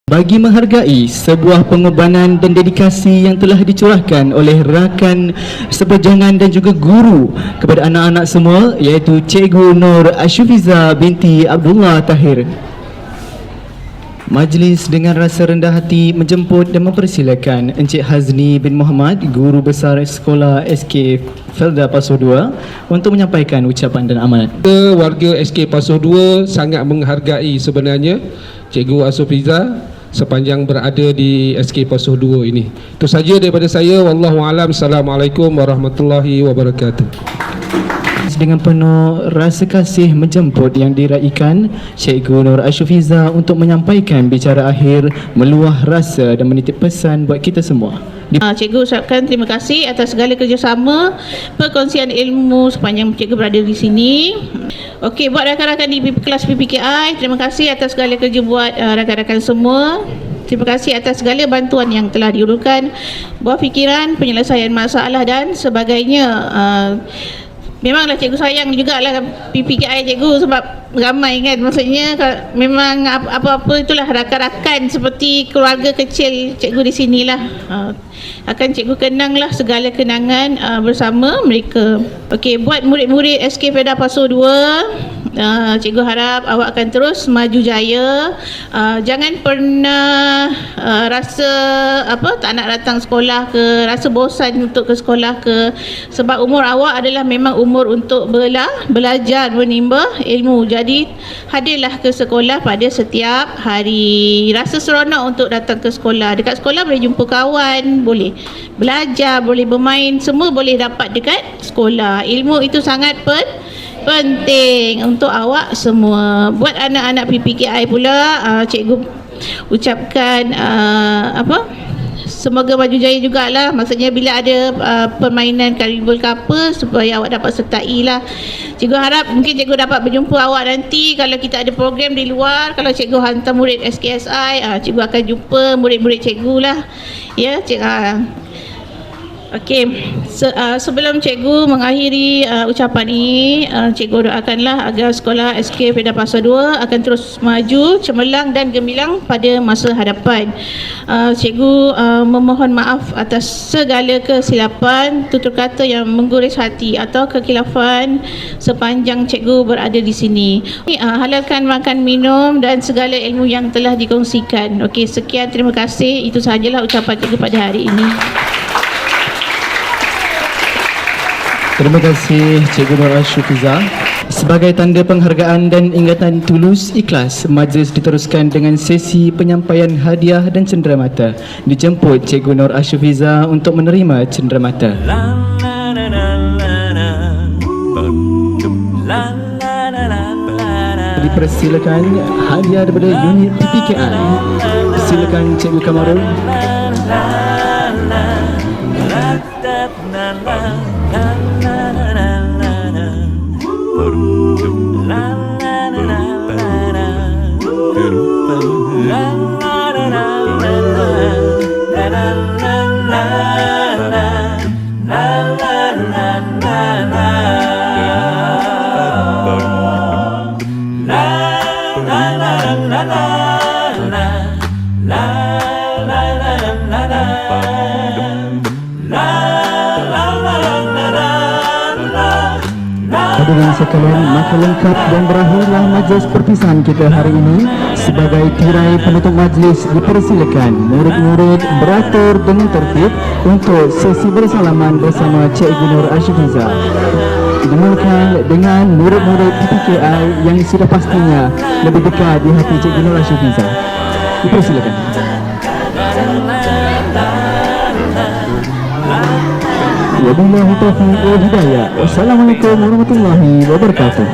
Bagi menghargai sebuah pengorbanan dan dedikasi yang telah dicurahkan oleh rakan seperjuangan dan juga guru kepada anak-anak semua, iaitu Cikgu Nur Ashufiza binti Abdullah Tahir. Majlis dengan rasa rendah hati menjemput dan mempersilakan Encik Hazni bin Muhammad, Guru Besar Sekolah SK Felda Pasoh 2 untuk menyampaikan ucapan dan amanat. Warga SK Pasoh 2 sangat menghargai sebenarnya Cikgu Ashufiza sepanjang berada di SK Pasoh 2 ini. Itu saja daripada saya. Wallahualam. Assalamualaikum warahmatullahi wabarakatuh. Dengan penuh rasa kasih menjemput yang diraikan Cikgu Nur Ashufiza untuk menyampaikan bicara akhir, meluah rasa dan menitip pesan buat kita semua. Cikgu ucapkan terima kasih atas segala kerjasama, perkongsian ilmu sepanjang cikgu berada di sini. Okey, buat rakan-rakan di kelas PPKI, terima kasih atas segala kerja buat rakan-rakan semua. Terima kasih atas segala bantuan yang telah diulurkan, buah fikiran, penyelesaian masalah dan sebagainya. Memanglah cikgu sayang jugalah PPKI cikgu sebab ramai kan, maksudnya memang apa-apa itulah rakan-rakan seperti keluarga kecil cikgu di sinilah. Akan cikgu kenanglah segala kenangan bersama mereka. Okey, buat murid-murid SK Felda Pasoh 2, cikgu harap awak akan terus maju jaya. Jangan pernah rasa tak nak datang sekolah ke, rasa bosan untuk ke sekolah ke, sebab umur awak adalah memang umur untuk belajar, menimba ilmu. Jadi hadirlah ke sekolah pada setiap hari. Rasa seronok untuk datang ke sekolah. Dekat sekolah boleh jumpa kawan, boleh belajar, boleh bermain, semua boleh dapat dekat sekolah. Ilmu itu sangat penting untuk awak semua. Buat anak-anak PPKI pula, cikgu ucapkan semoga maju jaya jugalah. Maksudnya bila ada permainan karnival ke apa, supaya awak dapat sertai lah. Cikgu harap mungkin cikgu dapat berjumpa awak nanti kalau kita ada program di luar. Kalau cikgu hantar murid SKSI, cikgu akan jumpa murid-murid cikgu lah. Ya, okey, sebelum cikgu mengakhiri ucapan ini, cikgu doakanlah agar sekolah SK Felda Pasoh 2 akan terus maju, cemerlang dan gemilang pada masa hadapan. Cikgu memohon maaf atas segala kesilapan, tutur kata yang mengguris hati atau kekhilafan sepanjang cikgu berada di sini. Halalkan makan minum dan segala ilmu yang telah dikongsikan. Okey, sekian, terima kasih. Itu sahajalah ucapan cikgu pada hari ini. Terima kasih Cikgu Nur Ashufiza. Sebagai tanda penghargaan dan ingatan tulus ikhlas, majlis diteruskan dengan sesi penyampaian hadiah dan cenderamata. Dijemput Cikgu Nur Ashufiza untuk menerima cenderamata. Dipersilakan hadiah daripada unit PPKI. Silakan Cikgu Kamarul. Hadirin sekalian, maka lengkap dan berakhirlah majlis perpisahan kita hari ini. Sebagai tirai penutup majlis, dipersilakan murid-murid beratur dengan tertib untuk sesi bersalaman bersama Cikgu Nur Ashufiza. Dimulakan dengan murid-murid PPKI yang sudah pastinya lebih dekat di hati Cikgu Nur Ashufiza. Dipersilakan. Wabillahi taufiq wal hidayah. Wassalamualaikum warahmatullahi wabarakatuh.